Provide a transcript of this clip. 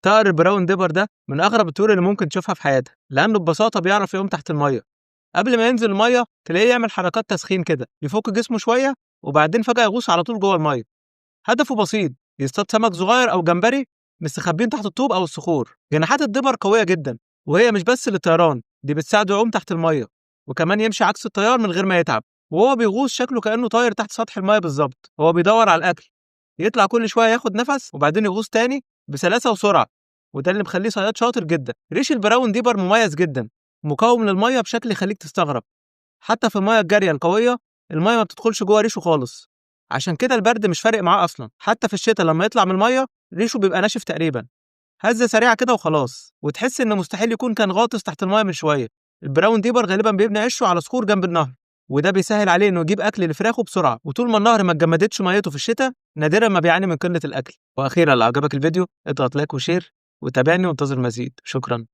طائر البراون ديبر ده من أغرب الطيور اللي ممكن تشوفها في حياتك، لأنه ببساطة بيعرف يعوم تحت المَيّة. قبل ما ينزل المَيّة تلاقيه يعمل حركات تسخين كده، يفُك جسمه شوية وبعدين فجأة يغوص على طول جوه المَيّة. هدفه بسيط، يصطاد سمك صغير أو جمبري مستخبيين تحت الطوب أو الصخور. جناحات الديبر قوية جدًا، وهي مش بس للطيران، دي بتساعده يعوم تحت المَيّة، وكمان يمشي عكس التيار من غير ما يتعب. وهو بيغوص شكله كأنه طاير تحت سطح المَيّة بالضبط، هو بيدوّر على الأكل، يطلع كل شوية ياخد نَفَس وبعدين يغوص تاني بسلاسة وسرعة، وده اللي مخلّيه صياد شاطر جدًا. ريش البراون ديبر مميز جدًا، مقاوم للمَيّة بشكل يخلّيك تستغرب. حتى في المَيّة الجارية القوية، المَيّة ما بتدخلش جوه ريشه خالص، عشان كده البرد مش فارق معاه أصلًا. حتى في الشتا لمّا يطلع من المَيّة ريشه بيبقى ناشف تقريبًا، هزة سريعة كده وخلاص، وتحس إن مستحيل يكون كان غاطس تحت المَيّة من شوية. البراون ديبر غالبًا بيبني عشه على صخور جنب النهر، وده بيسهّل عليه إنه يجيب أكل لفراخه بسرعة، وطول ما النهر ما اتجمدتش مَيّته في الشتا نادرًا ما بيعاني من قلة الأكل. وأخيرًا لو عجبك الفيديو اضغط لايك وشير وتابعني وانتظر المزيد. شكرًا.